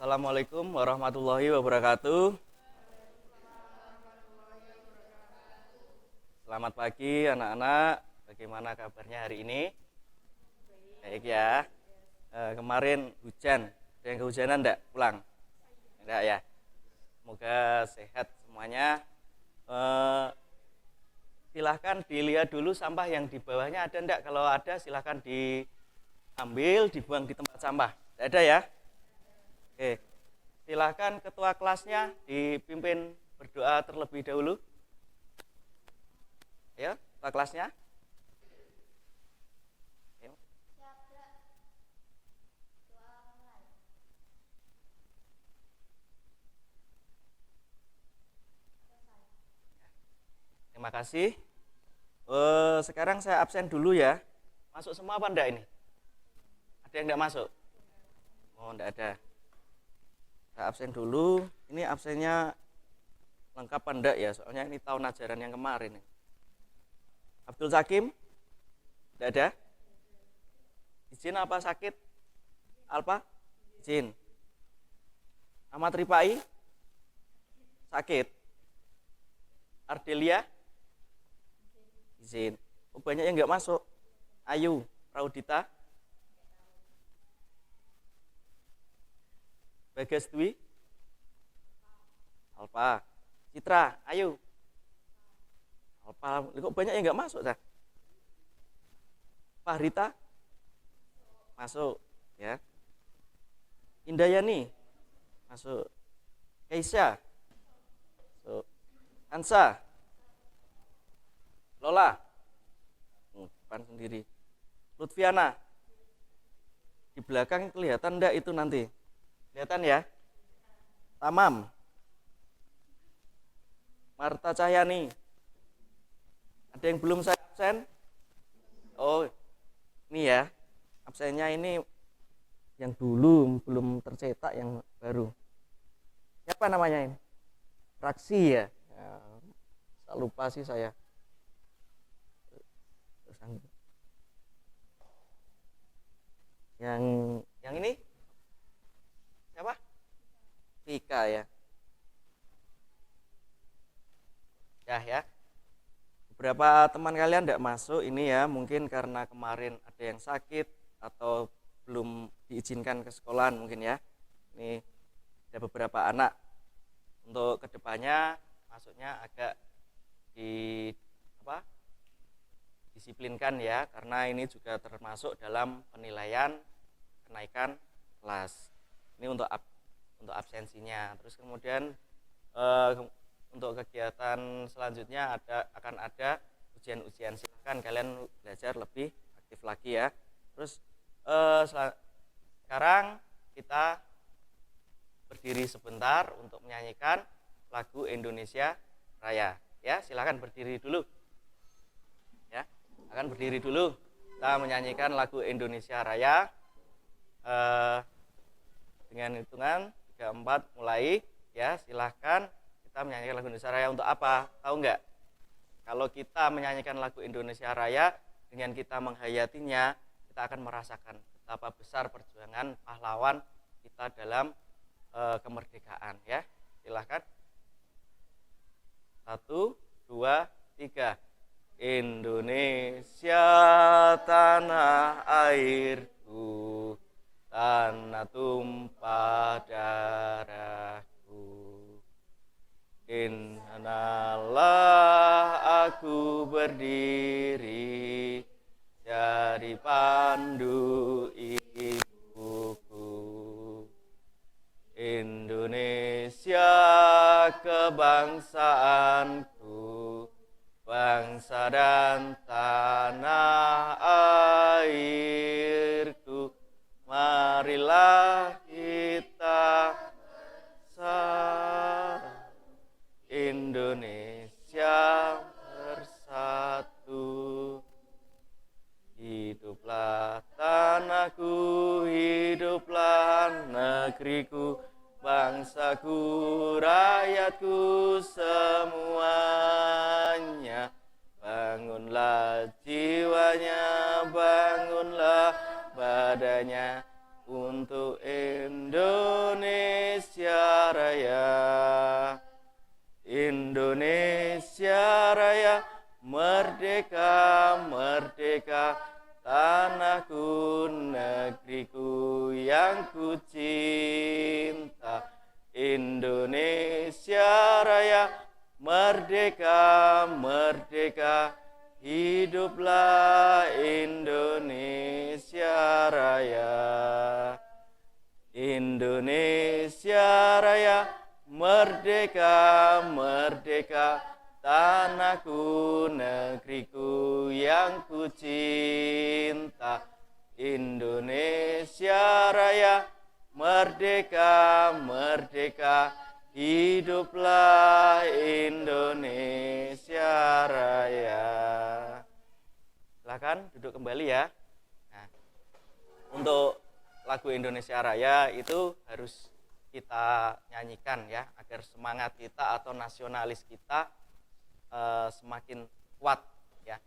Assalamualaikum warahmatullahi wabarakatuh. Selamat pagi anak-anak. Bagaimana kabarnya hari ini? Baik ya. Kemarin hujan. Ada yang kehujanan enggak? Pulang? Enggak ya. Semoga sehat semuanya. Silahkan dilihat dulu sampah yang di bawahnya ada enggak? Kalau ada silahkan diambil, dibuang di tempat sampah. Tidak ada ya? Oke, silahkan ketua kelasnya dipimpin berdoa terlebih dahulu. Ayo, ketua kelasnya. Ayo. Terima kasih. Sekarang saya absen dulu ya. Masuk semua apa enggak ini? Ada yang enggak masuk? Oh, enggak ada. Saya absen dulu. Ini absennya lengkap apa enggak ya? Soalnya ini tahun ajaran yang kemarin. Abdul Sakim? Enggak ada? Izin apa sakit? Alpa? Izin. Ahmad Ripai? Sakit. Ardelia? Izin. Oh, banyak yang enggak masuk. Ayu, Raudita? Bagas Dwi, Alpa, Citra, Ayu, Alpa, kok banyak yang nggak masuk dah? Fahrita, masuk, ya. Indayani, masuk. Keisha, masuk. Hansa, Lola, depan sendiri. Lutfiana, di belakang kelihatan enggak itu nanti? Kelihatan ya? Tamam. Marta Cahyani. Ada yang belum saya absen? Oh, ini ya. Absennya ini yang dulu belum tercetak, yang baru. Siapa namanya ini? Raksi ya? Saya lupa sih saya. Yang ini? Siapa? Vika ya. Ya. Beberapa teman kalian tidak masuk ini ya, mungkin karena kemarin ada yang sakit atau belum diizinkan ke sekolahan mungkin ya. Ini ada beberapa anak. Untuk kedepannya masuknya agak disiplinkan ya, karena ini juga termasuk dalam penilaian kenaikan kelas. Ini untuk absensinya. Terus kemudian untuk kegiatan selanjutnya akan ada ujian-ujian. Silakan kalian belajar lebih aktif lagi ya. Terus sekarang kita berdiri sebentar untuk menyanyikan lagu Indonesia Raya. Ya, silakan berdiri dulu. Ya, akan berdiri dulu. Kita menyanyikan lagu Indonesia Raya. Dengan hitungan 3, 4 mulai ya, silahkan kita menyanyikan lagu Indonesia Raya. Untuk apa? Tahu nggak? Kalau kita menyanyikan lagu Indonesia Raya, dengan kita menghayatinya, kita akan merasakan betapa besar perjuangan pahlawan kita dalam kemerdekaan ya. Silahkan. 1, 2, 3. Indonesia tanah airku, tanah tumpah darahku. Innalah aku berdiri jadi pandu ibuku. Indonesia kebangsaanku, bangsa dan tanah airku. Marilah kita Indonesia bersatu. Hiduplah tanahku, hiduplah negeriku, bangsaku, rakyatku semuanya. Bangunlah jiwanya, bangunlah badannya untuk Indonesia Raya. Indonesia Raya, merdeka, merdeka, tanahku, negeriku yang ku cinta. Indonesia Raya, merdeka, merdeka, hiduplah Indonesia Raya. Indonesia Raya, merdeka, merdeka, tanahku, negeriku yang ku cinta. Indonesia Raya, merdeka, merdeka, hiduplah Indonesia Raya. Silakan duduk kembali ya. Nah, untuk lagu Indonesia Raya itu harus kita nyanyikan ya, agar semangat kita atau nasionalis kita semakin kuat ya.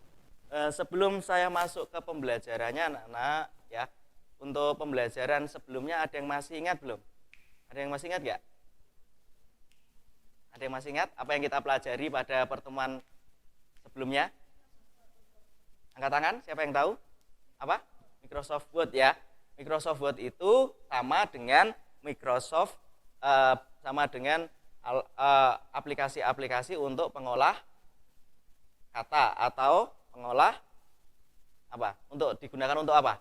Sebelum saya masuk ke pembelajarannya anak-anak ya, untuk pembelajaran sebelumnya ada yang masih ingat belum? Ada yang masih ingat nggak? Ada yang masih ingat apa yang kita pelajari pada pertemuan sebelumnya? Angkat tangan, siapa yang tahu? Apa? Microsoft Word ya. Microsoft Word itu sama dengan Microsoft aplikasi-aplikasi untuk pengolah kata atau pengolah apa? Untuk digunakan untuk apa?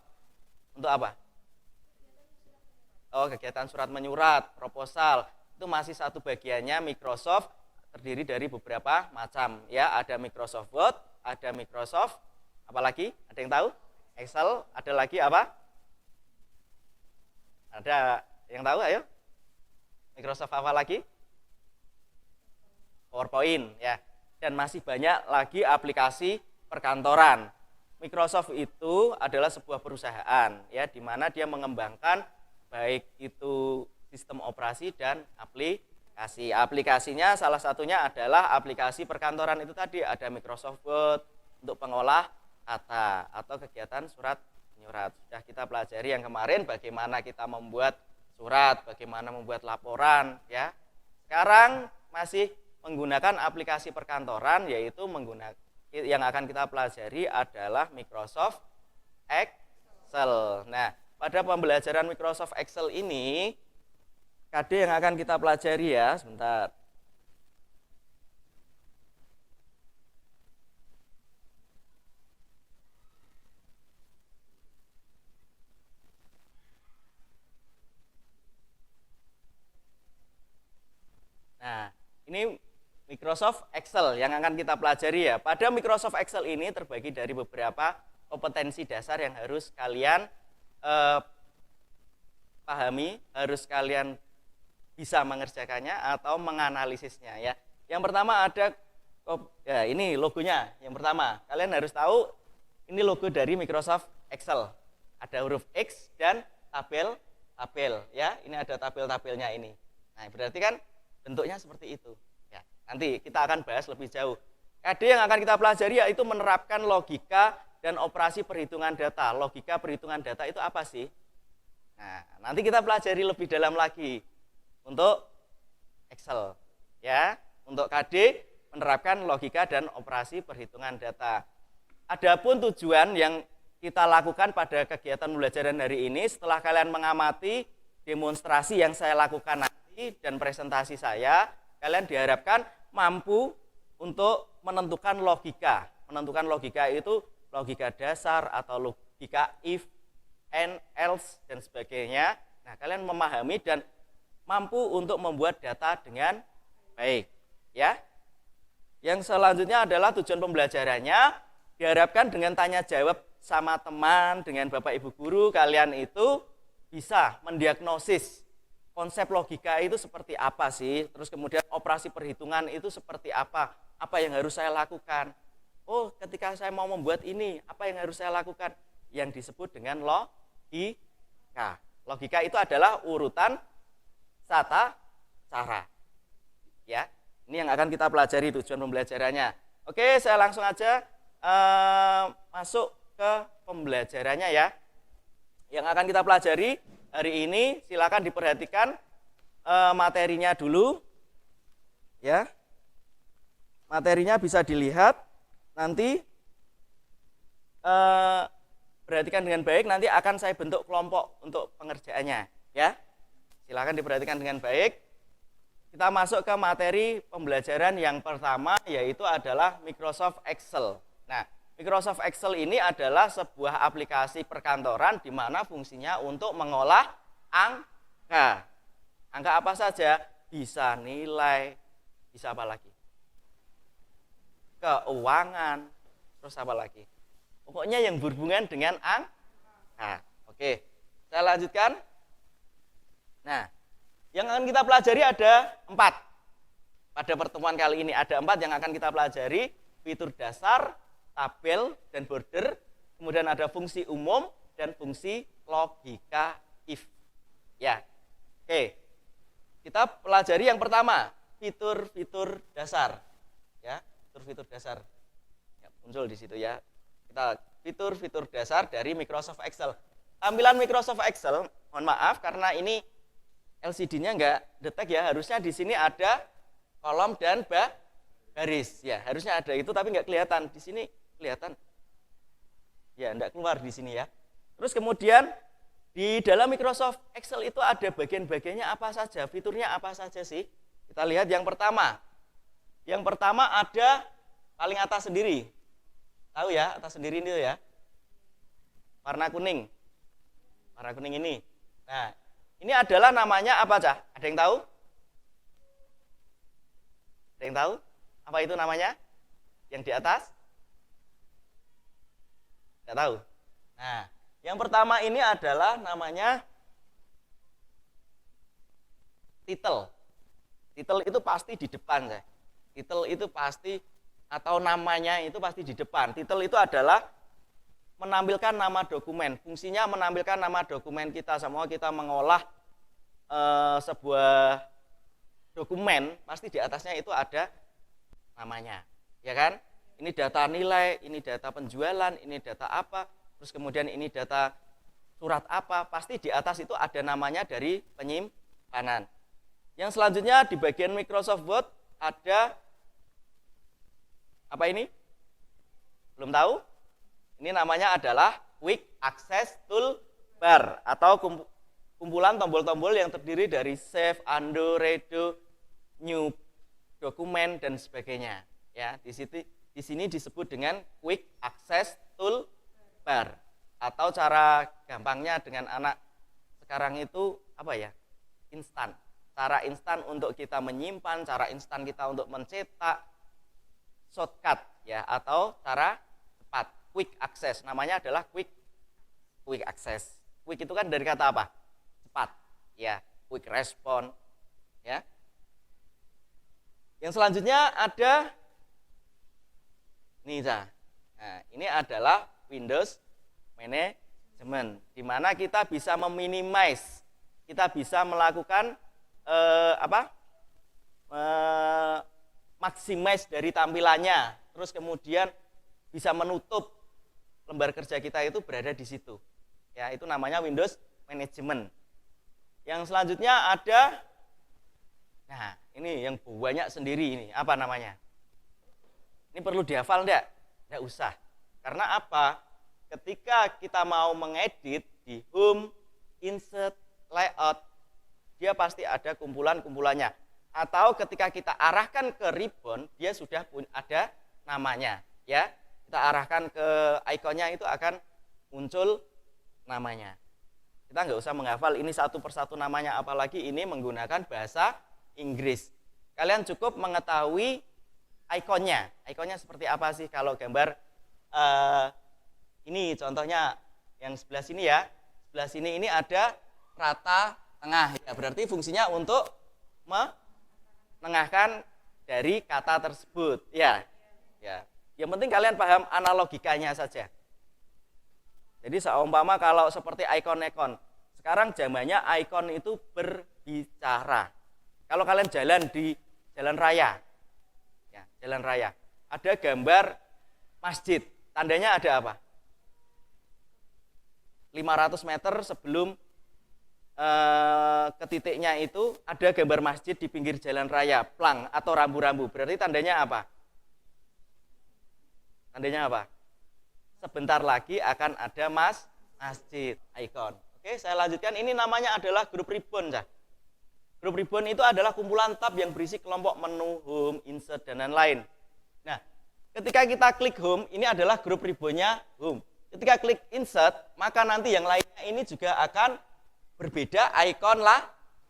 Untuk apa? Oh, kegiatan surat menyurat, proposal. Itu masih satu bagiannya Microsoft, terdiri dari beberapa macam ya. Ada Microsoft Word, ada Microsoft apa lagi? Ada yang tahu? Excel, ada lagi apa? Ada yang tahu, ayo? Microsoft apa lagi? PowerPoint ya. Dan masih banyak lagi aplikasi perkantoran. Microsoft itu adalah sebuah perusahaan ya, di mana dia mengembangkan baik itu sistem operasi dan aplikasi. Aplikasinya salah satunya adalah aplikasi perkantoran itu tadi, ada Microsoft Word untuk pengolah kata atau kegiatan surat menyurat. Sudah kita pelajari yang kemarin bagaimana kita membuat surat, bagaimana membuat laporan ya. Sekarang masih menggunakan aplikasi perkantoran, yaitu menggunakan yang akan kita pelajari adalah Microsoft Excel. Nah, pada pembelajaran Microsoft Excel ini KD yang akan kita pelajari ya, sebentar. Nah, ini Microsoft Excel yang akan kita pelajari ya. Pada Microsoft Excel ini terbagi dari beberapa kompetensi dasar yang harus kalian pahami, harus kalian bisa mengerjakannya atau menganalisisnya ya. Yang pertama ada ya ini logonya. Yang pertama, kalian harus tahu ini logo dari Microsoft Excel. Ada huruf X dan tabel ya. Ini ada tabel-tabelnya ini. Nah, berarti kan bentuknya seperti itu. Ya, nanti kita akan bahas lebih jauh. KD yang akan kita pelajari yaitu menerapkan logika dan operasi perhitungan data. Logika perhitungan data itu apa sih? Nah, nanti kita pelajari lebih dalam lagi untuk Excel. Ya, untuk KD menerapkan logika dan operasi perhitungan data. Adapun tujuan yang kita lakukan pada kegiatan pembelajaran hari ini, setelah kalian mengamati demonstrasi yang saya lakukan nanti dan presentasi saya, kalian diharapkan mampu untuk menentukan logika. Menentukan logika itu logika dasar atau logika if, and, else, dan sebagainya. Nah, kalian memahami dan mampu untuk membuat data dengan baik. Ya. Yang selanjutnya adalah tujuan pembelajarannya, diharapkan dengan tanya jawab sama teman, dengan Bapak Ibu Guru, kalian itu bisa mendiagnosis konsep logika itu seperti apa sih, terus kemudian operasi perhitungan itu seperti apa yang harus saya lakukan. Oh, ketika saya mau membuat ini, apa yang harus saya lakukan? Yang disebut dengan logika. Logika itu adalah urutan tata cara. Ya, ini yang akan kita pelajari tujuan pembelajarannya. Oke, saya langsung aja masuk ke pembelajarannya ya. Yang akan kita pelajari hari ini, silakan diperhatikan materinya dulu, ya. Materinya bisa dilihat, nanti perhatikan dengan baik, nanti akan saya bentuk kelompok untuk pengerjaannya, ya. Silakan diperhatikan dengan baik. Kita masuk ke materi pembelajaran yang pertama, yaitu adalah Microsoft Excel. Nah, Microsoft Excel ini adalah sebuah aplikasi perkantoran di mana fungsinya untuk mengolah angka. Angka apa saja? Bisa nilai, bisa apa lagi? Keuangan, terus apa lagi? Pokoknya yang berhubungan dengan angka. Oke, saya lanjutkan. Nah, yang akan kita pelajari ada 4. Pada pertemuan kali ini ada 4 yang akan kita pelajari. Fitur dasar, tabel, dan border. Kemudian ada fungsi umum dan fungsi logika if. Ya, oke. Kita pelajari yang pertama, fitur-fitur dasar. Ya, fitur-fitur dasar. Ya, muncul di situ ya. Kita fitur-fitur dasar dari Microsoft Excel. Tampilan Microsoft Excel, mohon maaf karena ini LCD-nya enggak detect ya, harusnya di sini ada kolom dan baris. Ya, harusnya ada itu tapi enggak kelihatan. Di sini kelihatan. Ya, enggak keluar di sini ya. Terus kemudian di dalam Microsoft Excel itu ada bagian-bagiannya apa saja, fiturnya apa saja sih? Kita lihat yang pertama. Yang pertama ada paling atas sendiri. Tahu ya, atas sendiri ini ya. Warna kuning. Warna kuning ini. Nah, ini adalah namanya apa, Cah? Ada yang tahu? Ada yang tahu? Apa itu namanya? Yang di atas? Tidak tahu. Nah, yang pertama ini adalah namanya title. Title itu pasti di depan, Cah. Title itu pasti atau namanya itu pasti di depan. Title itu adalah menampilkan nama dokumen. Fungsinya menampilkan nama dokumen kita. Semua kita mengolah sebuah dokumen, pasti di atasnya itu ada namanya. Ya kan? Ini data nilai, ini data penjualan, ini data apa, terus kemudian ini data surat apa, pasti di atas itu ada namanya dari penyimpanan. Yang selanjutnya di bagian Microsoft Word ada apa ini? Belum tahu? Ini namanya adalah Quick Access Toolbar atau kumpulan tombol-tombol yang terdiri dari Save, Undo, Redo, New, Dokumen dan sebagainya. Ya, di sini disebut dengan Quick Access Toolbar atau cara gampangnya dengan anak sekarang itu apa ya? Instan. Cara instan untuk kita menyimpan, cara instan kita untuk mencetak, shortcut ya atau cara cepat, quick access. Namanya adalah quick access. Quick itu kan dari kata apa? Cepat, ya, quick response, ya. Yang selanjutnya ada nih, nah, ini adalah Windows Management, di mana kita bisa meminimize, kita bisa melakukan maximize dari tampilannya, terus kemudian bisa menutup lembar kerja kita itu berada di situ. Ya, itu namanya Windows Management. Yang selanjutnya ada, nah ini yang banyak sendiri ini, apa namanya? Ini perlu dihafal enggak? Enggak usah. Karena apa? Ketika kita mau mengedit di Home, Insert, Layout, dia pasti ada kumpulan-kumpulannya. Atau ketika kita arahkan ke ribbon, dia sudah ada namanya. Ya, kita arahkan ke ikonnya itu akan muncul namanya. Kita nggak usah menghafal ini satu persatu namanya, apalagi ini menggunakan bahasa Inggris. Kalian cukup mengetahui ikonnya. Ikonnya seperti apa sih kalau gambar ini contohnya yang sebelah sini ya. Sebelah sini ini ada rata tengah. Ya, berarti fungsinya untuk menengahkan dari kata tersebut. Ya. Ya. Yang penting kalian paham analogikanya saja. Jadi seumpama kalau seperti ikon-ikon, sekarang zamannya ikon itu berbicara. Kalau kalian jalan di jalan raya, ya, jalan raya, ada gambar masjid, tandanya ada apa? 500 meter sebelum ke titiknya itu ada gambar masjid di pinggir jalan raya, plang atau rambu-rambu. Berarti tandanya apa? Tandanya apa? Sebentar lagi akan ada masjid, ikon. Oke, saya lanjutkan. Ini namanya adalah grup ribbon. Grup ribbon itu adalah kumpulan tab yang berisi kelompok menu, home, insert, dan lain-lain. Nah, ketika kita klik home, ini adalah grup ribbonnya home. Ketika klik insert, maka nanti yang lainnya ini juga akan berbeda ikon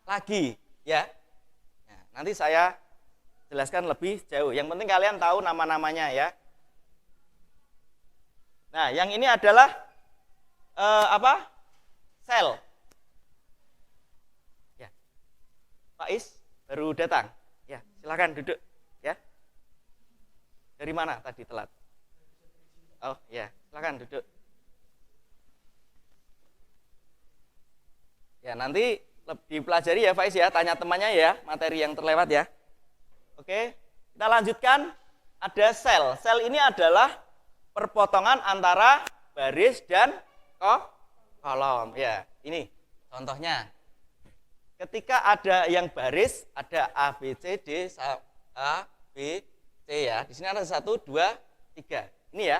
lagi, ya. Nah, nanti saya jelaskan lebih jauh. Yang penting kalian tahu nama-namanya, ya. Nah, yang ini adalah sel. Ya, Pak Is baru datang. Ya, silakan duduk. Ya, dari mana tadi telat? Oh, ya, silakan duduk. Ya, nanti dipelajari ya Faiz ya, tanya temannya ya, materi yang terlewat ya. Oke, kita lanjutkan. Ada sel. Sel ini adalah perpotongan antara baris dan kolom. Ya, ini contohnya. Ketika ada yang baris, ada A, B, C, D, A, B, C ya. Di sini ada 1, 2, 3. Ini ya,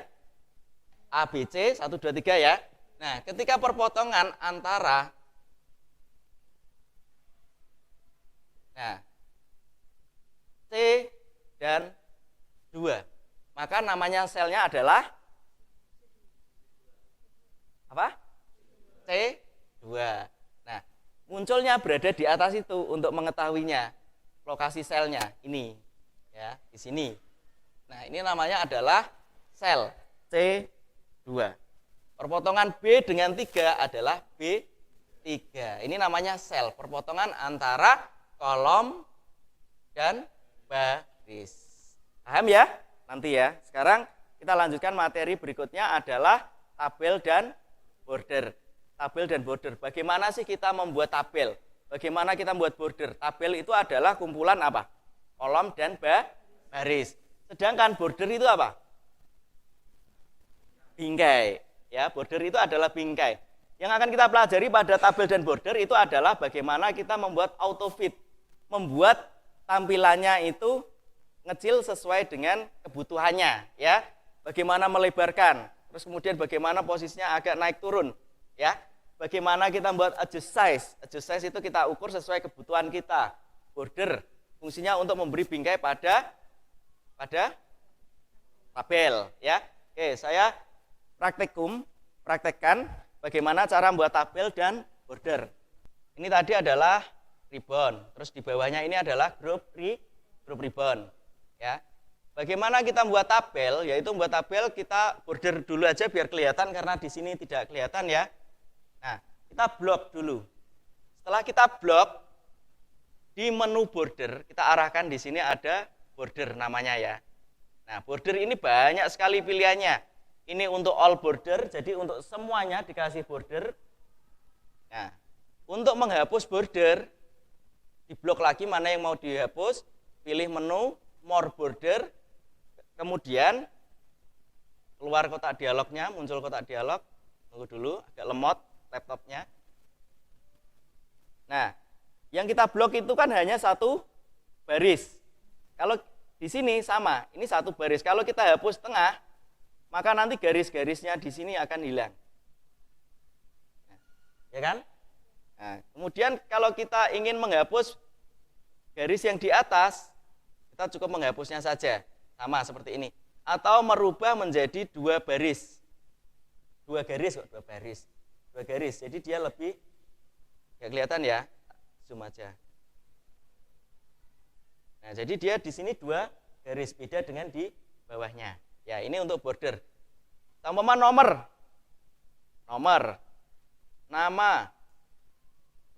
A, B, C, 1, 2, 3 ya. Nah, ketika perpotongan antara C dan 2, maka namanya selnya adalah apa? C2. Nah, munculnya berada di atas itu untuk mengetahuinya. Lokasi selnya ini ya, di sini. Nah, ini namanya adalah sel C2. Perpotongan B dengan 3 adalah B3. Ini namanya sel, perpotongan antara kolom dan baris. Paham ya? Nanti ya. Sekarang kita lanjutkan materi berikutnya adalah tabel dan border. Tabel dan border. Bagaimana sih kita membuat tabel? Bagaimana kita membuat border? Tabel itu adalah kumpulan apa? Kolom dan baris. Sedangkan border itu apa? Bingkai. Ya, border itu adalah bingkai. Yang akan kita pelajari pada tabel dan border itu adalah bagaimana kita membuat autofit. Membuat tampilannya itu ngecil sesuai dengan kebutuhannya, ya. Bagaimana melebarkan, terus kemudian bagaimana posisinya agak naik turun, ya. Bagaimana kita membuat adjust size. Adjust size itu kita ukur sesuai kebutuhan kita. Border fungsinya untuk memberi bingkai pada tabel, ya. Oke, saya praktekkan bagaimana cara membuat tabel dan border. Ini tadi adalah ribbon, terus di bawahnya ini adalah grup ribbon, ya. Bagaimana kita membuat tabel? Yaitu membuat tabel kita border dulu aja biar kelihatan karena di sini tidak kelihatan ya. Nah, kita blok dulu. Setelah kita blok di menu border, kita arahkan di sini ada border namanya ya. Nah, border ini banyak sekali pilihannya. Ini untuk all border, jadi untuk semuanya dikasih border. Nah, untuk menghapus border, di blok lagi mana yang mau dihapus, pilih menu more border, kemudian keluar kotak dialognya, muncul kotak dialog, tunggu dulu agak lemot laptopnya. Nah, yang kita blok itu kan hanya satu baris. Kalau di sini sama, ini satu baris. Kalau kita hapus tengah, maka nanti garis-garisnya di sini akan hilang. Nah, ya kan? Nah, kemudian kalau kita ingin menghapus garis yang di atas, kita cukup menghapusnya saja, sama seperti ini. Atau merubah menjadi 2 baris. 2 garis kok, 2 baris. 2 garis, jadi dia lebih, ya kelihatan ya, zoom aja. Nah, jadi dia di sini 2 garis, beda dengan di bawahnya. Ya, ini untuk border. Tambah nomor, nama,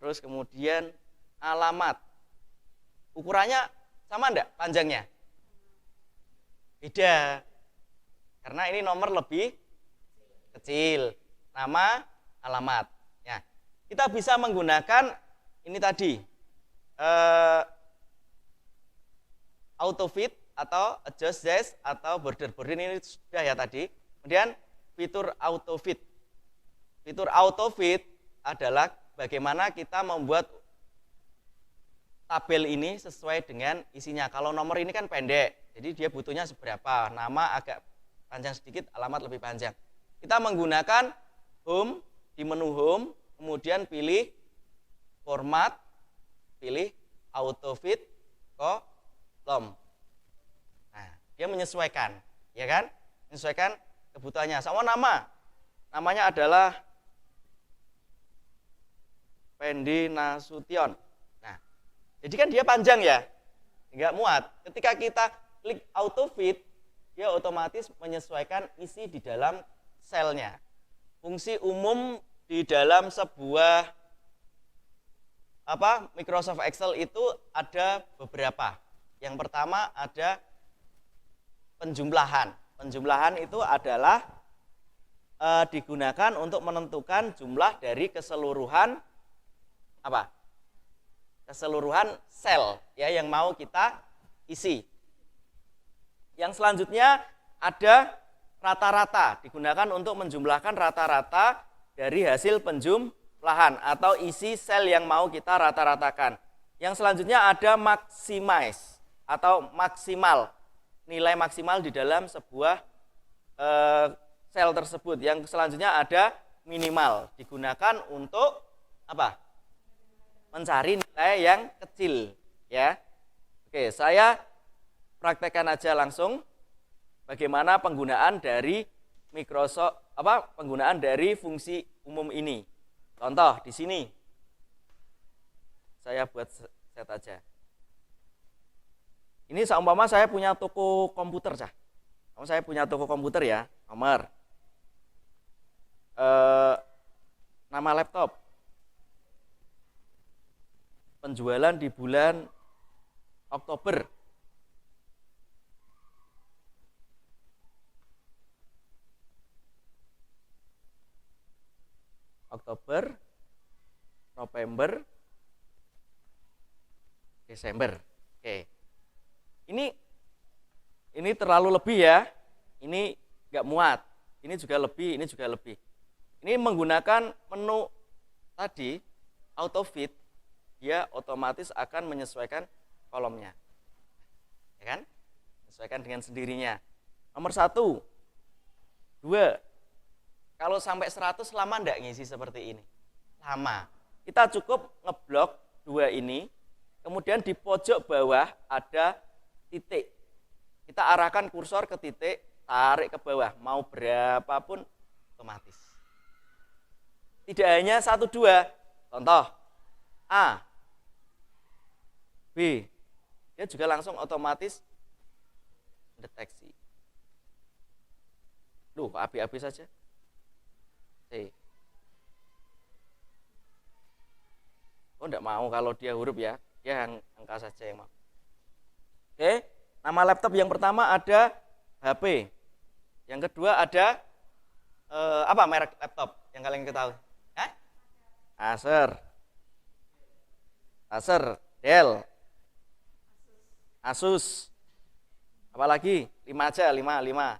terus kemudian alamat. Ukurannya sama enggak panjangnya? Beda. Karena ini nomor lebih kecil. Nama, alamat. Ya, kita bisa menggunakan ini tadi autofit atau adjust size atau border. Border ini sudah ya tadi. Kemudian fitur autofit. Fitur autofit adalah bagaimana kita membuat tabel ini sesuai dengan isinya. Kalau nomor ini kan pendek, jadi dia butuhnya seberapa. Nama agak panjang sedikit, alamat lebih panjang. Kita menggunakan home, di menu home, kemudian pilih format, pilih autofit column. Nah, dia menyesuaikan, ya kan? Menyesuaikan kebutuhannya. Sama nama. Namanya adalah Pendi Nasution. Nah, jadi kan dia panjang ya, nggak muat. Ketika kita klik autofit, dia otomatis menyesuaikan isi di dalam selnya. Fungsi umum di dalam sebuah Microsoft Excel itu ada beberapa. Yang pertama ada penjumlahan. Penjumlahan itu adalah digunakan untuk menentukan jumlah dari keseluruhan keseluruhan sel ya yang mau kita isi. Yang selanjutnya ada rata-rata, digunakan untuk menjumlahkan rata-rata dari hasil penjumlahan atau isi sel yang mau kita rata-ratakan. Yang selanjutnya ada maximize atau maksimal, nilai maksimal di dalam sebuah sel tersebut. Yang selanjutnya ada minimal, digunakan untuk mencari nilai yang kecil ya. Oke, saya praktekkan aja langsung bagaimana penggunaan dari Microsoft penggunaan dari fungsi umum ini. Contoh di sini. Saya buat set aja. Ini seumpama saya punya toko komputer, saya punya toko komputer ya, nomor nama laptop, penjualan di bulan Oktober. Oktober, November, Desember. Oke. Ini terlalu lebih ya. Ini enggak muat. Ini juga lebih, ini juga lebih. Ini menggunakan menu tadi autofit, dia otomatis akan menyesuaikan kolomnya. Ya kan? Menyesuaikan dengan sendirinya. Nomor 1, 2. Kalau sampai 100 lama enggak ngisi seperti ini? Lama. Kita cukup ngeblok 2 ini, kemudian di pojok bawah ada titik. Kita arahkan kursor ke titik, tarik ke bawah, mau berapapun otomatis. Tidak hanya 1, 2, contoh A, B, dia juga langsung otomatis deteksi. Loh, AB saja. C. Oh, enggak mau kalau dia huruf ya, dia angka saja yang mau. Oke, nama laptop yang pertama ada HP. Yang kedua ada merek laptop yang kalian ketahui? Acer, Dell, Asus. Apalagi? 5 aja, 5.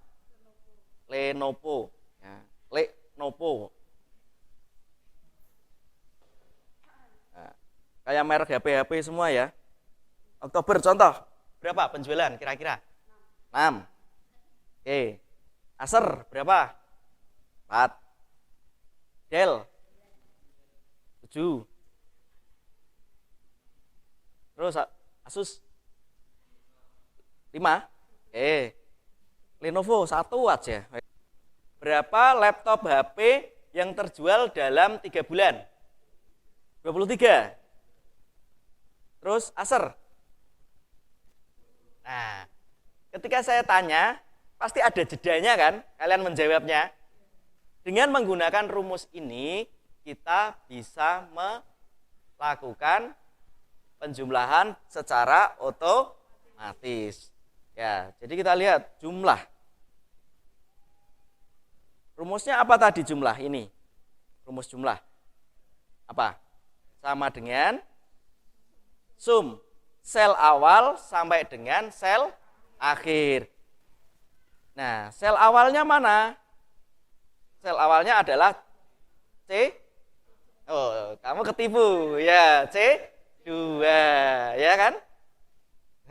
Lenovo. Ya. Lenovo. Nah, kayak merek HP semua ya. Oktober contoh. Berapa penjualan kira-kira? 6. Oke. Acer berapa? 4. Dell 7. Terus Asus 5. Lenovo 1 aja. Berapa laptop HP yang terjual dalam 3 bulan? 23. Terus Acer. Nah, ketika saya tanya, pasti ada jedanya kan? Kalian menjawabnya. Dengan menggunakan rumus ini, kita bisa melakukan penjumlahan secara otomatis. Ya, jadi kita lihat jumlah. Rumusnya apa tadi jumlah ini? Rumus jumlah. Apa? Sama dengan sum sel awal sampai dengan sel akhir. Nah, sel awalnya mana? Sel awalnya adalah Oh, kamu ketipu. Ya, C2. Ya kan?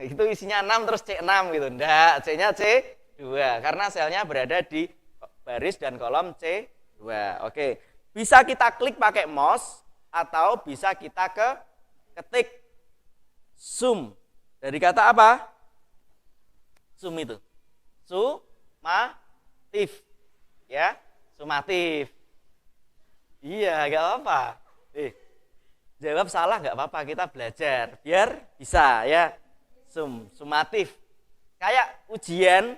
Itu isinya 6 terus C6 gitu. Enggak, C-nya C2 karena selnya berada di baris dan kolom C2. Oke. Bisa kita klik pakai mouse atau bisa kita ketik sum. Dari kata apa? Sum itu. Sumatif. Ya, sumatif. Iya, enggak apa-apa. Jawab salah enggak apa-apa, kita belajar biar bisa ya. Sumatif. Kayak ujian,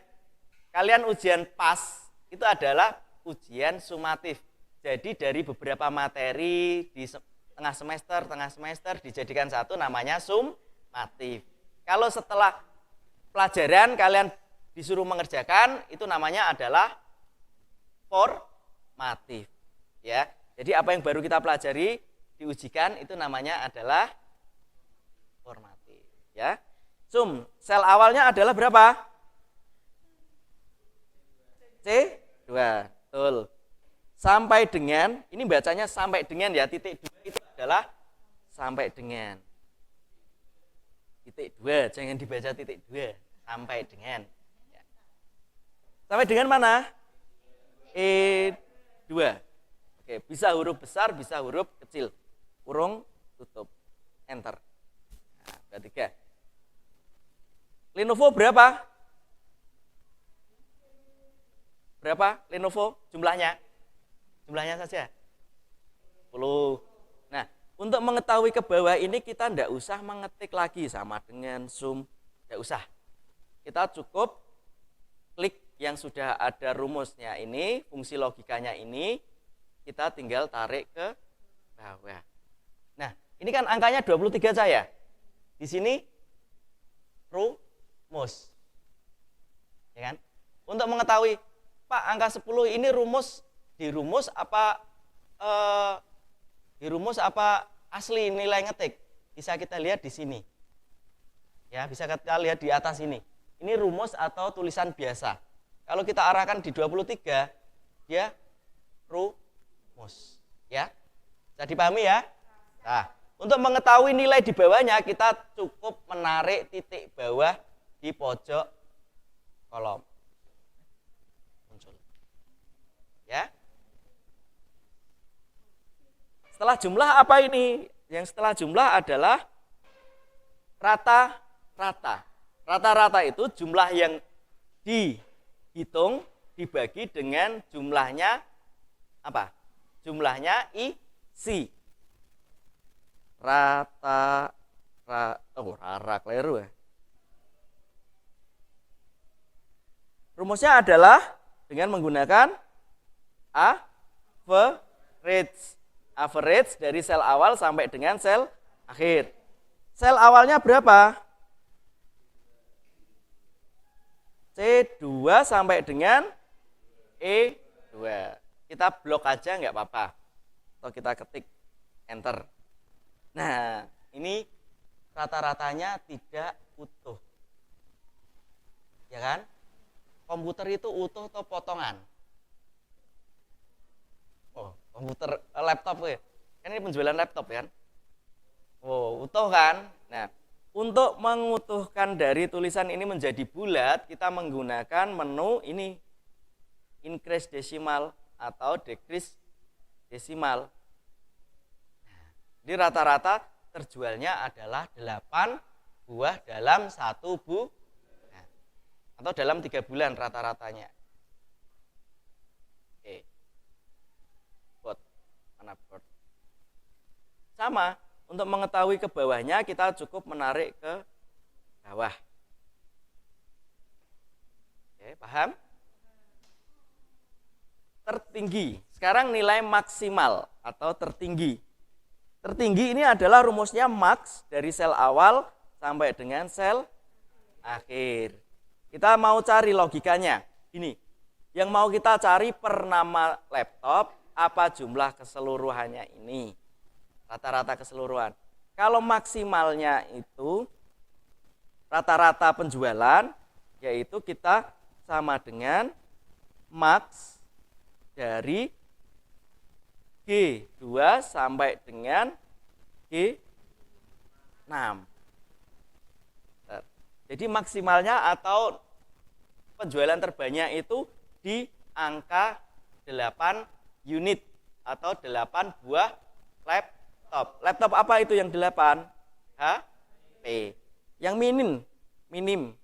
kalian ujian PAS itu adalah ujian sumatif. Jadi dari beberapa materi di tengah semester dijadikan satu namanya sumatif. Kalau setelah pelajaran kalian disuruh mengerjakan itu namanya adalah formatif. Ya. Jadi apa yang baru kita pelajari diujikan itu namanya adalah formatif. Ya. Sel awalnya adalah berapa? C2. Betul. Sampai dengan, ini bacanya sampai dengan ya, titik 2 itu adalah sampai dengan. Titik 2, jangan dibaca titik 2, sampai dengan. Ya. Sampai dengan mana? E2. Oke, bisa huruf besar, bisa huruf kecil. Kurung, tutup, enter. Nah, berarti 3. Lenovo berapa? Berapa Lenovo jumlahnya? Jumlahnya saja 10. Nah, untuk mengetahui ke bawah ini kita tidak usah mengetik lagi sama dengan sum, tidak usah. Kita cukup klik yang sudah ada rumusnya ini, fungsi logikanya ini, kita tinggal tarik ke bawah. Nah, ini kan angkanya 23 saya. Di sini rumus. Ya kan? Untuk mengetahui, Pak, angka 10 ini dirumus apa asli nilai ngetik? Bisa kita lihat di sini. Ya, bisa kita lihat di atas ini. Ini rumus atau tulisan biasa. Kalau kita arahkan di 23, dia rumus. Ya. Bisa dipahami ya? Nah, untuk mengetahui nilai di bawahnya, kita cukup menarik titik bawah di pojok kolom. Muncul. Ya. Setelah jumlah apa ini? Yang setelah jumlah adalah rata-rata. Rata-rata itu jumlah yang dihitung dibagi dengan jumlahnya apa? Jumlahnya isi. Keliru ya. Rumusnya adalah dengan menggunakan average. Average dari sel awal sampai dengan sel akhir. Sel awalnya berapa? C2 sampai dengan E2. Kita blok aja nggak apa-apa. Atau kita ketik enter. Nah, ini rata-ratanya tidak utuh. Ya kan? Komputer itu utuh atau potongan? Oh, komputer laptop ya. Kan ini penjualan laptop kan? Oh, utuh kan? Nah, untuk mengutuhkan dari tulisan ini menjadi bulat, kita menggunakan menu ini increase decimal atau decrease decimal. Jadi rata-rata terjualnya adalah 8 buah dalam 1 bulan. Atau dalam 3 bulan rata-ratanya. Oke. Mana bot? Sama, untuk mengetahui ke bawahnya kita cukup menarik ke bawah. Oke, paham? Tertinggi. Sekarang nilai maksimal atau tertinggi. Tertinggi ini adalah rumusnya max dari sel awal sampai dengan sel akhir. Kita mau cari logikanya. Ini, yang mau kita cari per nama laptop, apa jumlah keseluruhannya ini. Rata-rata keseluruhan. Kalau maksimalnya itu, rata-rata penjualan, yaitu kita sama dengan max dari G G 2 sampai dengan G 6. Jadi maksimalnya atau penjualan terbanyak itu di angka 8 unit atau 8 buah laptop. Laptop apa itu yang 8? HP. Yang minim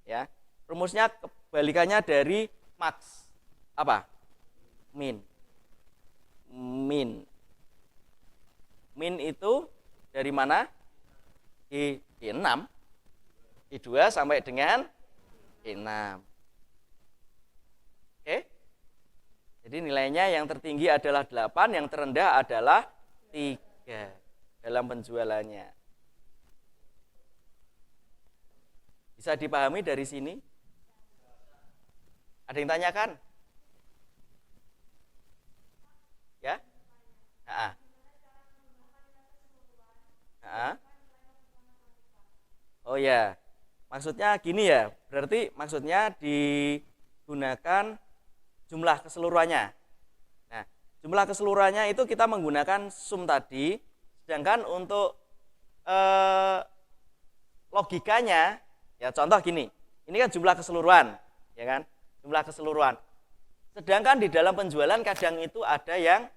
ya. Rumusnya kebalikannya dari max. Apa? Min. Min itu dari mana? G6. G2 sampai dengan G6. Oke? Jadi nilainya yang tertinggi adalah 8, yang terendah adalah 3 dalam penjualannya. Bisa dipahami dari sini? Ada yang tanyakan? Ya? Oh ya, maksudnya gini ya, berarti maksudnya digunakan jumlah keseluruhannya. Nah, jumlah keseluruhannya itu kita menggunakan sum tadi, sedangkan untuk logikanya, ya contoh gini, ini kan jumlah keseluruhan, ya kan, jumlah keseluruhan. Sedangkan di dalam penjualan kadang itu ada yang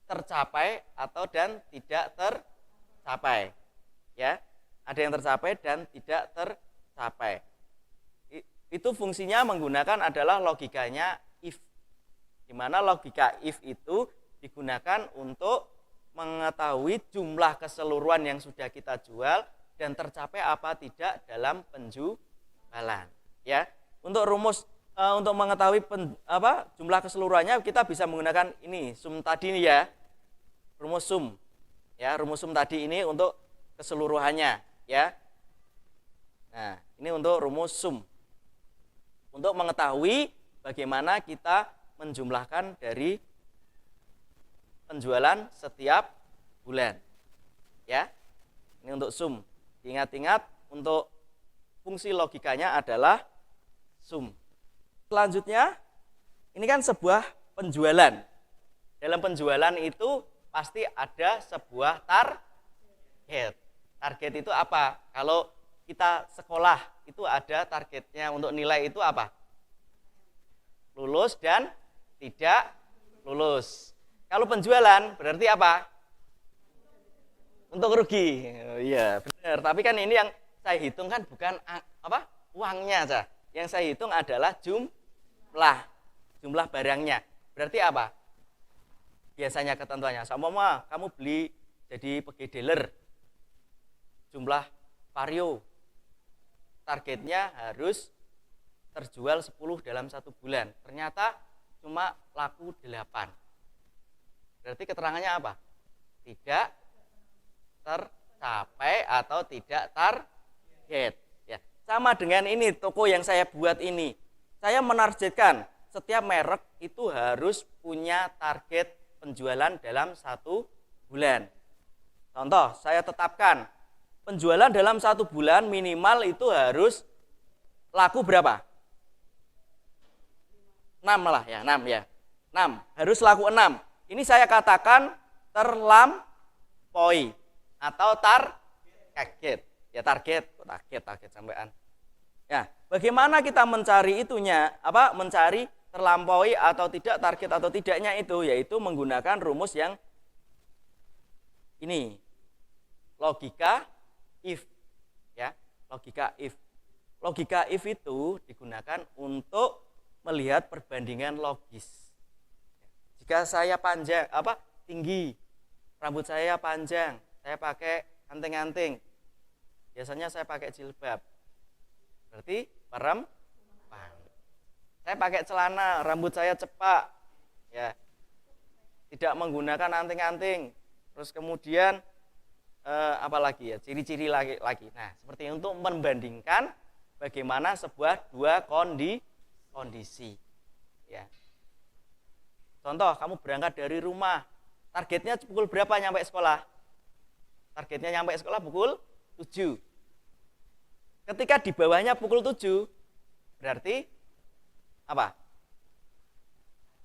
tercapai atau dan tidak tercapai, ya. Ada yang tercapai dan tidak tercapai. Itu fungsinya menggunakan adalah logikanya if. Di mana logika if itu digunakan untuk mengetahui jumlah keseluruhan yang sudah kita jual dan tercapai apa tidak dalam penjualan. Ya, untuk rumus untuk mengetahui jumlah keseluruhannya kita bisa menggunakan ini sum tadi nih ya, rumus sum. Ya, rumus sum tadi ini untuk keseluruhannya. Ya, nah ini untuk rumus sum untuk mengetahui bagaimana kita menjumlahkan dari penjualan setiap bulan. Ya, ini untuk sum. Ingat-ingat untuk fungsi logikanya adalah sum. Selanjutnya, ini kan sebuah penjualan. Dalam penjualan itu pasti ada sebuah target. Target itu apa? Kalau kita sekolah itu ada targetnya untuk nilai itu apa? Lulus dan tidak lulus. Kalau penjualan berarti apa? Untuk rugi. Oh, iya, benar. Tapi kan ini yang saya hitung kan bukan uangnya saja. Yang saya hitung adalah jumlah barangnya. Berarti apa? Biasanya ketentuannya. Sama kamu beli jadi pergi dealer. Jumlah vario targetnya harus terjual 10 dalam 1 bulan. Ternyata cuma laku 8. Berarti keterangannya apa? Tidak tercapai atau tidak target. Ya, sama dengan ini toko yang saya buat ini. Saya menargetkan setiap merek itu harus punya target penjualan dalam 1 bulan. Contoh, saya tetapkan penjualan dalam 1 bulan minimal itu harus laku berapa? 6 lah ya, 6 ya. 6, harus laku 6. Ini saya katakan terlampaui atau target. Ya target sampean. Ya, bagaimana kita mencari itunya? Mencari terlampaui atau tidak, target atau tidaknya itu yaitu menggunakan rumus yang ini. Logika if, ya, logika if. Logika if itu digunakan untuk melihat perbandingan logis. Jika saya tinggi, rambut saya panjang, saya pakai anting-anting. Biasanya saya pakai jilbab. Berarti perempuan. Saya pakai celana, rambut saya cepak, ya, tidak menggunakan anting-anting. Terus kemudian apalagi ya, ciri-ciri lagi. Nah, seperti itu untuk membandingkan bagaimana sebuah dua kondisi. Ya. Contoh, kamu berangkat dari rumah, targetnya pukul berapa nyampe sekolah? Targetnya nyampe sekolah pukul 7. Ketika di bawahnya pukul 7, berarti apa?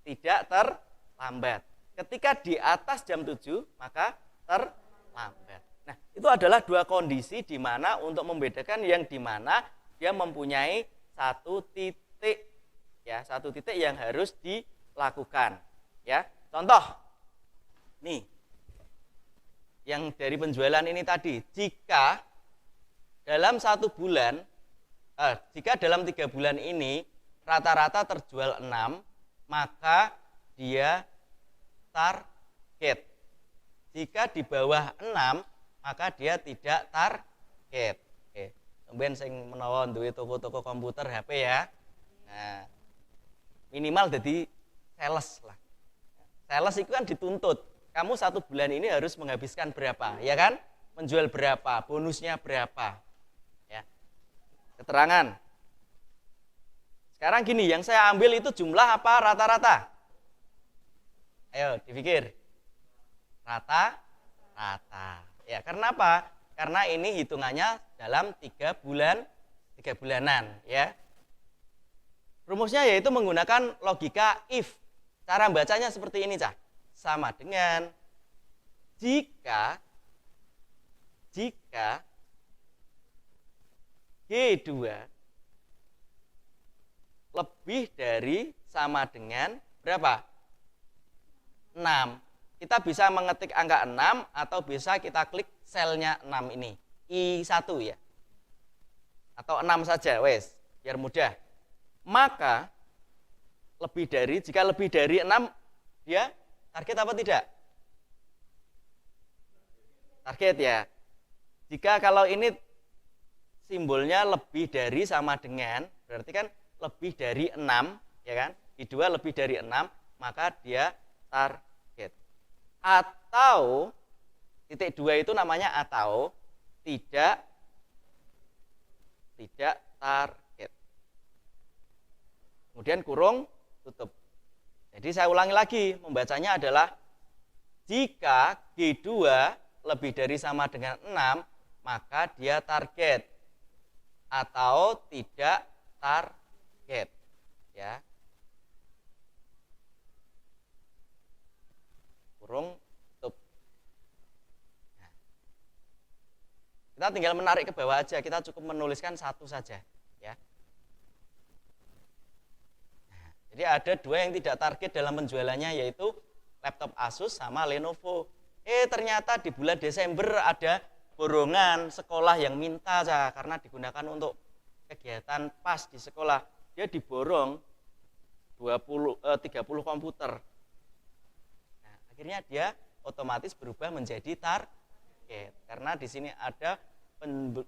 Tidak terlambat. Ketika di atas jam 7 maka terlambat. Nah, itu adalah dua kondisi di mana untuk membedakan yang di mana dia mempunyai satu titik, ya, satu titik yang harus dilakukan, ya. Contoh, nih, yang dari penjualan ini tadi, jika dalam 1 bulan, jika dalam 3 bulan ini rata-rata terjual 6, maka dia target. Jika di bawah 6, maka dia tidak target. Oke, kemudian sing menawa duwe toko-toko komputer HP ya. Nah, minimal jadi sales lah. Sales itu kan dituntut. Kamu 1 bulan ini harus menghabiskan berapa, ya kan? Menjual berapa, bonusnya berapa. Ya. Keterangan. Sekarang gini, yang saya ambil itu jumlah apa rata-rata? Ayo dipikir. Rata-rata. Ya, karena apa? Karena ini hitungannya dalam 3 bulanan, ya. Rumusnya yaitu menggunakan logika if. Cara bacanya seperti ini, Cah. Sama dengan jika G2 lebih dari sama dengan berapa? 6. Kita bisa mengetik angka 6 atau bisa kita klik selnya 6 ini. I1 ya. Atau 6 saja, wes, biar mudah. Maka jika lebih dari 6 dia target apa tidak? Target ya. Jika kalau ini simbolnya lebih dari sama dengan, berarti kan lebih dari 6, ya kan? I2 lebih dari 6, maka dia target. Atau titik 2 itu namanya atau tidak target. Kemudian kurung tutup. Jadi saya ulangi lagi, membacanya adalah jika G2 lebih dari sama dengan 6, maka dia target atau tidak target, ya. Kurung tutup. Nah, kita tinggal menarik ke bawah aja, kita cukup menuliskan satu saja, ya. Nah, jadi ada 2 yang tidak target dalam penjualannya, yaitu laptop Asus sama Lenovo. Ternyata di bulan Desember ada borongan sekolah yang minta karena digunakan untuk kegiatan PAS di sekolah. Dia diborong 30 komputer. Nah, akhirnya dia otomatis berubah menjadi target karena di sini ada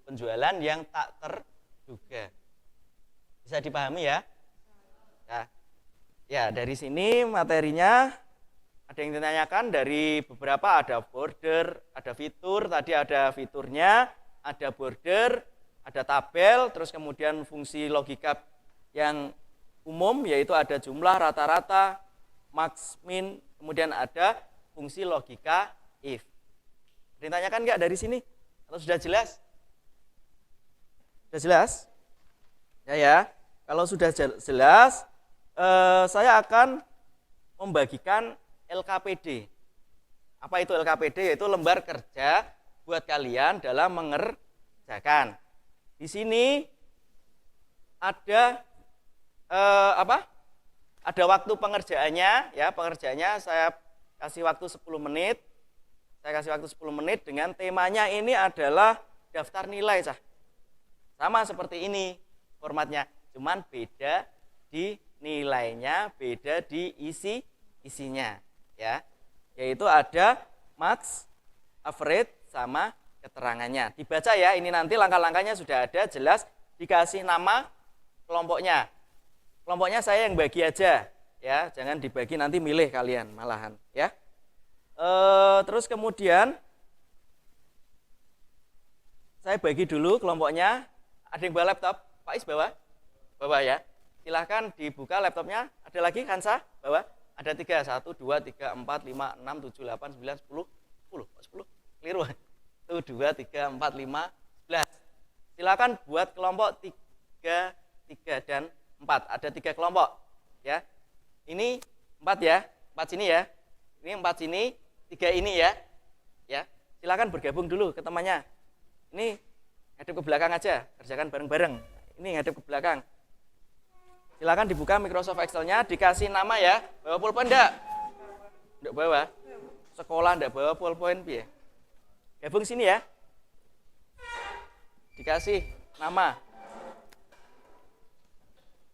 penjualan yang tak terduga. Bisa dipahami ya? Ya, dari sini materinya ada yang ditanyakan dari beberapa, ada border, ada fitur, tadi ada fiturnya, ada border, ada tabel, terus kemudian fungsi logika yang umum yaitu ada jumlah, rata-rata, max, min, kemudian ada fungsi logika if. Ditanyakan enggak dari sini? Atau sudah jelas? Sudah jelas? Ya. Kalau sudah jelas, saya akan membagikan LKPD. Apa itu LKPD? Yaitu lembar kerja buat kalian dalam mengerjakan. Di sini ada Ada waktu pengerjaannya, ya. Pengerjaannya saya kasih waktu 10 menit. Saya kasih waktu 10 menit dengan temanya ini adalah daftar nilai, Cah. Sama seperti ini formatnya, cuman beda di nilainya, beda di isinya. Ya, yaitu ada max, average, sama keterangannya. Dibaca ya, ini nanti langkah-langkahnya sudah ada, jelas, dikasih nama kelompoknya. Kelompoknya saya yang bagi aja, ya, jangan dibagi nanti milih kalian malahan, ya. Terus kemudian saya bagi dulu kelompoknya. Ada yang bawa laptop? Pak Is bawa? Bawa ya. Silahkan dibuka laptopnya. Ada lagi Hansa? Bawa? Ada 3, 1, 2, 3, 4, 5, 6, 7, 8, 9, 10, 10, keliru. 1, 2, 3, 4, 5, 11. Silakan buat kelompok 3, 3, dan 4. Ada 3 kelompok. Ya. Ini 4 ya, 4 sini ya. Ini 4 sini, 3 ini ya. Ya, silakan bergabung dulu ke temannya. Ini ngadep ke belakang aja, kerjakan bareng-bareng. Ini ngadep ke belakang. Silakan dibuka Microsoft Excel-nya, dikasih nama ya. Bawa pulpen enggak? Enggak bawa. Sekolah enggak bawa pulpen piye? Gabung sini ya. Dikasih nama.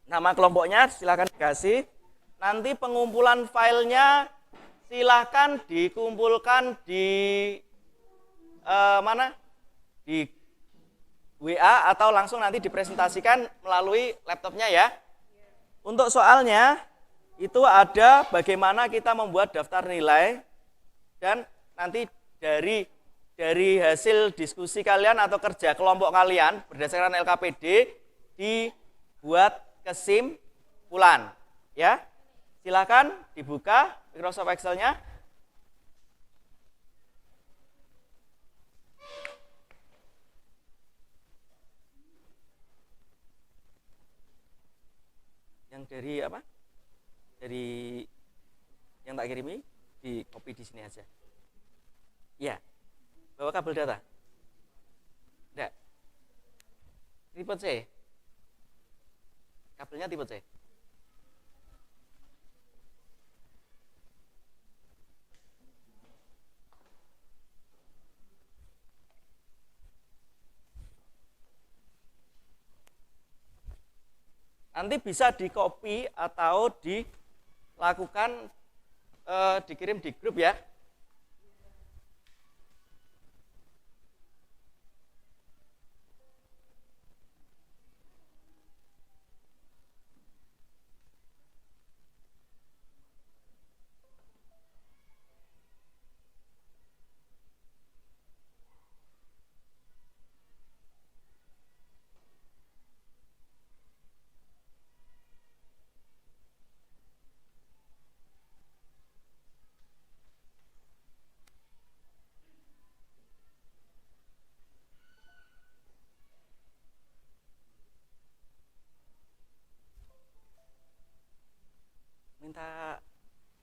Nama kelompoknya silakan dikasih. Nanti pengumpulan filenya silakan dikumpulkan di mana? Di WA atau langsung nanti dipresentasikan melalui laptopnya ya. Untuk soalnya itu ada bagaimana kita membuat daftar nilai dan nanti dari hasil diskusi kalian atau kerja kelompok kalian berdasarkan LKPD dibuat kesimpulan ya. Silakan dibuka Microsoft Excel-nya. Yang dari apa? Dari yang tak kirimi di copy di sini aja. Ya. Bawa kabel data? Enggak. Tipe C. Kabelnya tipe C. Nanti bisa di-copy atau dilakukan dikirim di grup ya. Minta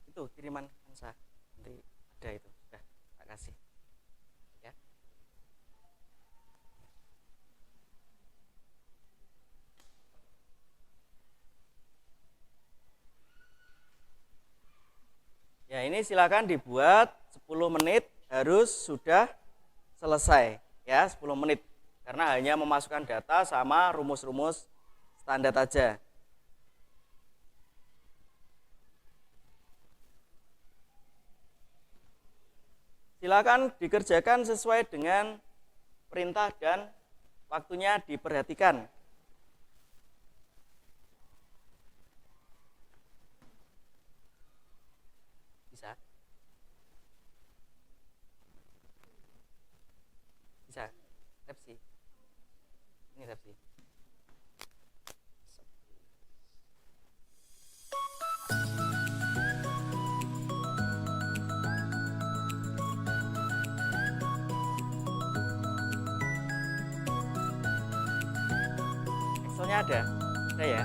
itu kiriman Hansa, nanti ada itu sudah tak kasih ya. Ya ini silakan dibuat 10 menit harus sudah selesai ya, 10 menit karena hanya memasukkan data sama rumus-rumus standar aja. Silakan dikerjakan sesuai dengan perintah dan waktunya diperhatikan. Bisa? Bisa. Repsi. Ini repsi. Excelnya ada ya.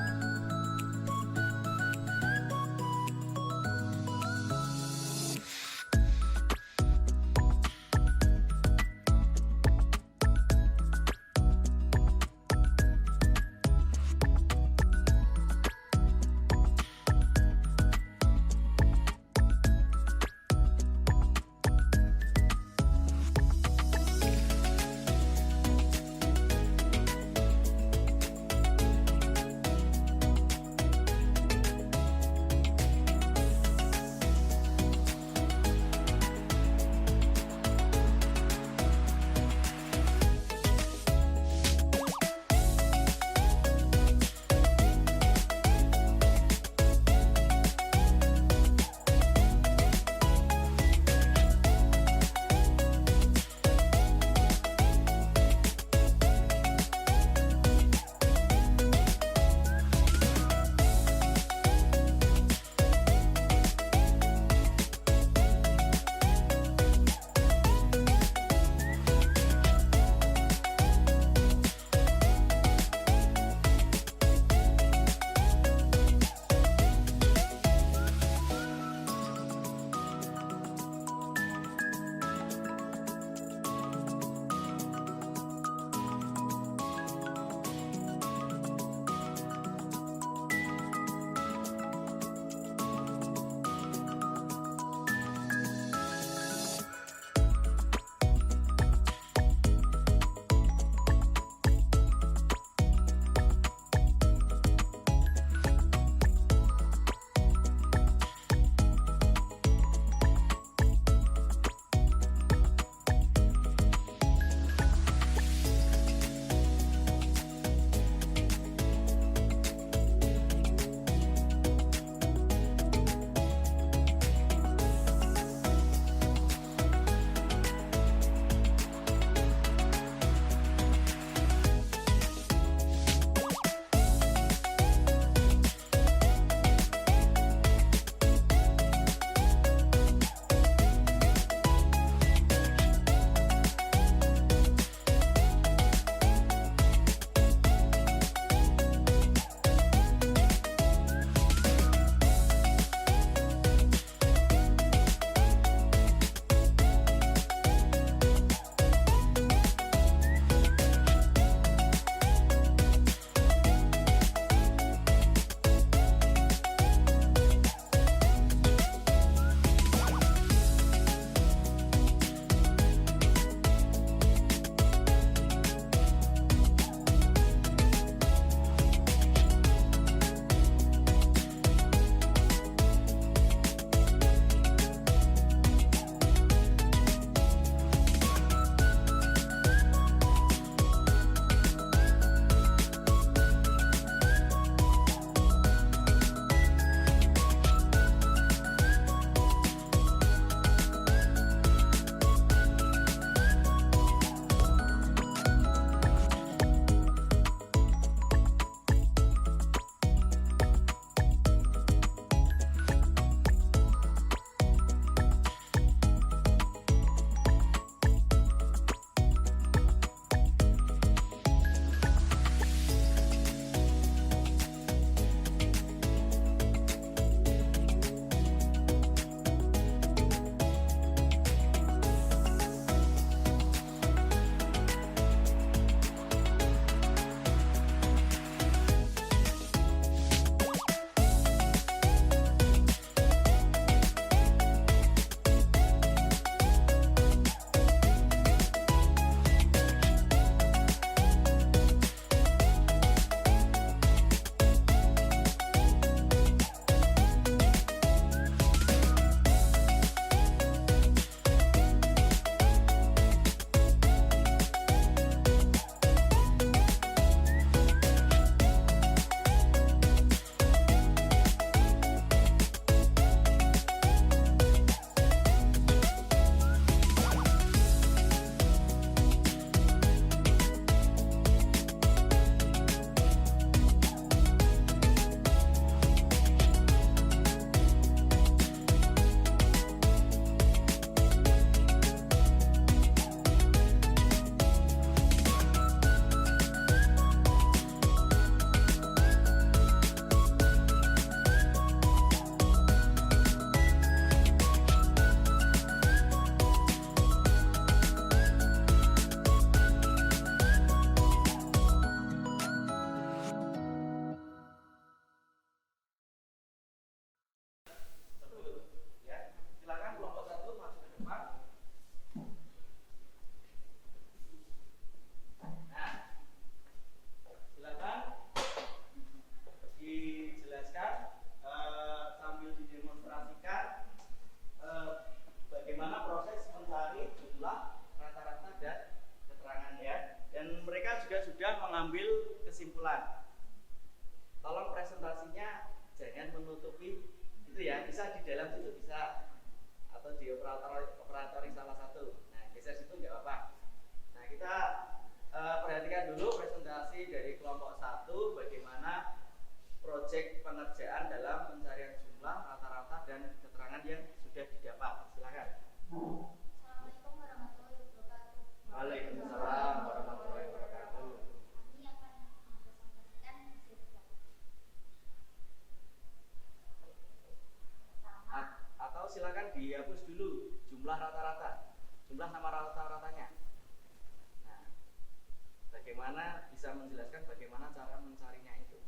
kesimpulan. Tolong presentasinya jangan menutupi itu ya, bisa di dalam situ bisa, atau di operator salah satu. Nah, geser situ nggak apa-apa. Nah, kita perhatikan dulu presentasi dari kelompok 1, bagaimana proyek pengerjaan dalam pencarian jumlah, rata-rata, dan keterangan yang sudah didapat. Silakan. Assalamualaikum warahmatullahi wabarakatuh. Waalaikumsalam warahmatullahi wabarakatuh. Kami akan mempresentasikan hasil pertama. Atau silakan dihapus dulu jumlah rata-rata, jumlah sama rata-ratanya. Nah, bagaimana bisa menjelaskan bagaimana cara mencarinya itu?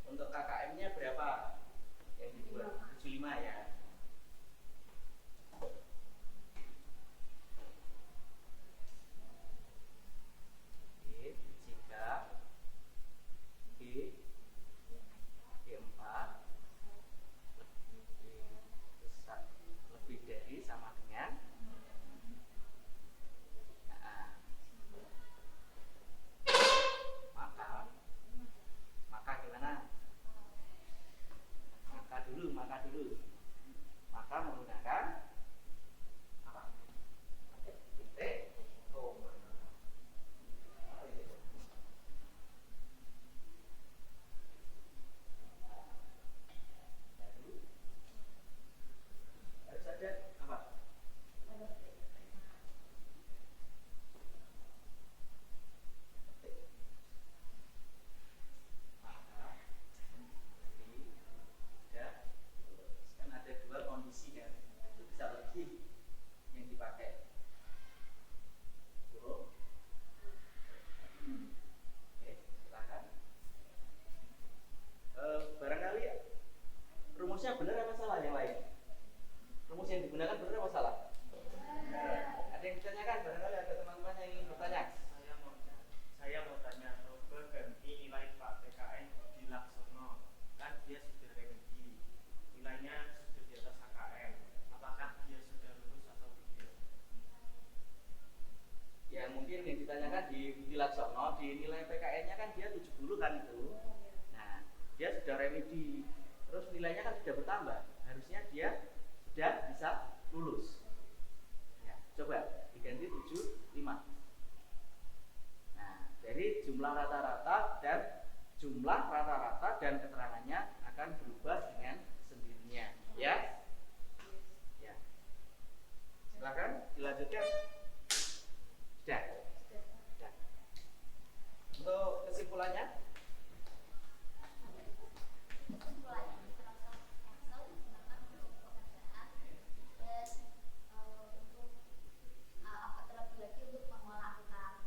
Untuk KKM-nya berapa yang dibuat? 75 ya. Oke, jika G4 lebih dari sama dengan maka gimana? Maka menggunakan apa? Titik koma. Baru harus ada apa? Kan ada dua kondisi kan, itu bisa lebih yang dipakai. Oke, silakan. Barangkali rumusnya benar apa salah yang lain? Rumus yang digunakan benar apa salah? Ada yang ditanyakan? Barangkali ada teman-teman yang ingin bertanya. Saya mau tanya, coba ganti nilai Pak PKN di Laksono, kan dia sudah remedi, nilainya sudah di atas HKM, apakah dia sudah lulus atau tidak? Ya mungkin yang ditanyakan di Budi Laksono, di nilai PKN-nya kan dia 70 kan itu. Nah, dia sudah remedi, terus nilainya kan sudah bertambah, harusnya dia sudah bisa lulus. Ya, coba diganti 75. Nah, dari jumlah rata-rata dan keterangannya akan berubah dengan sendirinya, ya. Ya. Silakan dilanjutkan. Sudah. Untuk kesimpulannya, Kesimpulannya, Microsoft Excel digunakan untuk pekerjaan dan untuk terlebih lagi untuk mengolah angka.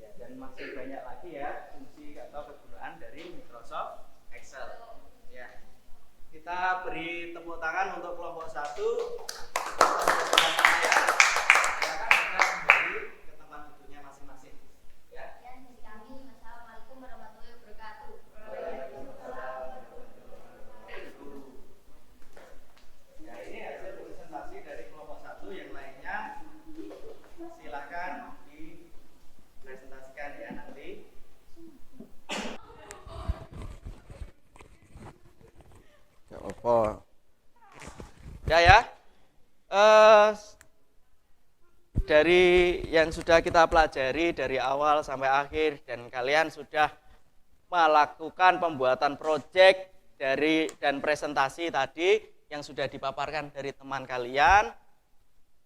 ya, dan masih banyak lagi ya fungsi atau kegunaan dari Microsoft Excel. Ya, kita beri tepuk tangan untuk kelompok 1. kembali ke tempat duduknya masing-masing. Ya. Sekian dari kami. Wassalamualaikum warahmatullahi wabarakatuh. Ya, ini hasil presentasi dari kelompok 1, yang lainnya silakan dipresentasikan ya nanti. Gak apa. Ya. Dari yang sudah kita pelajari dari awal sampai akhir, dan kalian sudah melakukan pembuatan proyek dan presentasi tadi yang sudah dipaparkan dari teman kalian,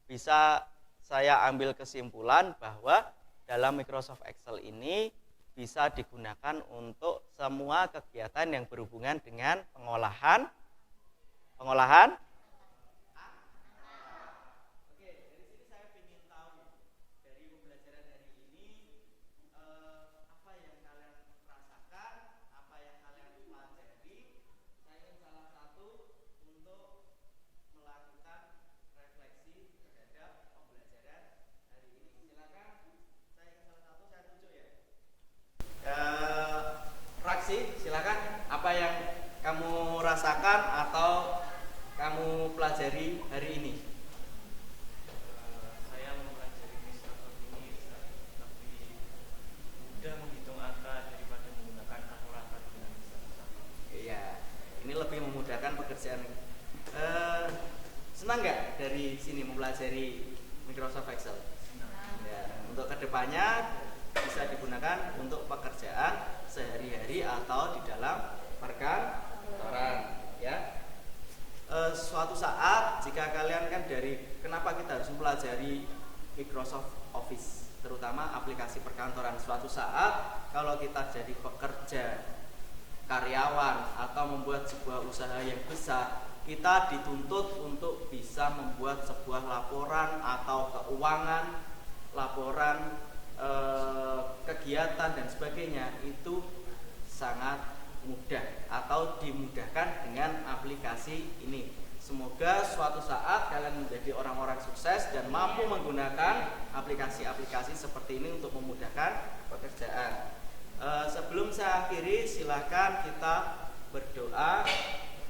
bisa saya ambil kesimpulan bahwa dalam Microsoft Excel ini bisa digunakan untuk semua kegiatan yang berhubungan dengan pengolahan. Oke, dari sini saya ingin tahu dari pembelajaran hari ini apa yang kalian rasakan, apa yang kalian pelajari. Saya ingin salah satu untuk melakukan refleksi terhadap pembelajaran hari ini. Silakan, saya ingin salah satu, saya tunjuk ya. Fraksi, silakan. Apa yang kamu rasakan atau kamu pelajari hari ini? Saya mempelajari Microsoft ini lebih mudah menghitung angka daripada menggunakan kalkulator dengan Microsoft. Iya, ini lebih memudahkan pekerjaan. Senang nggak dari sini mempelajari Microsoft Excel? Ya, untuk kedepannya bisa digunakan untuk pekerjaan sehari-hari atau di dalam perkantoran. Ya, suatu saat jika kalian kan kenapa kita harus mempelajari Microsoft Office, terutama aplikasi perkantoran. Suatu saat kalau kita jadi pekerja, karyawan, atau membuat sebuah usaha yang besar, kita dituntut untuk bisa membuat sebuah laporan atau keuangan, laporan kegiatan dan sebagainya. Itu sangat mudah atau dimudahkan dengan aplikasi ini. Semoga suatu saat kalian menjadi orang-orang sukses dan mampu menggunakan aplikasi-aplikasi seperti ini untuk memudahkan pekerjaan. Sebelum saya akhiri, silakan kita berdoa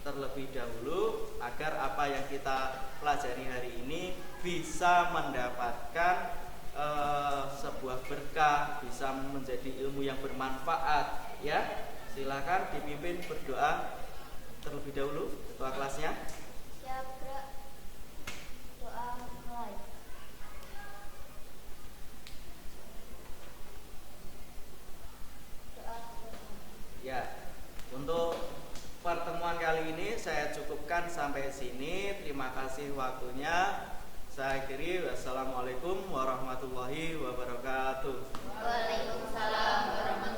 terlebih dahulu agar apa yang kita pelajari hari ini bisa mendapatkan sebuah berkah, bisa menjadi ilmu yang bermanfaat. Ya, silakan dipimpin berdoa terlebih dahulu ketua kelasnya. Siap, Bro. Doa mulai. Doa. Ya, untuk pertemuan kali ini saya cukupkan sampai sini. Terima kasih waktunya. Saya akhiri. Wassalamualaikum warahmatullahi wabarakatuh. Waalaikumsalam warahmatullahi wabarakatuh.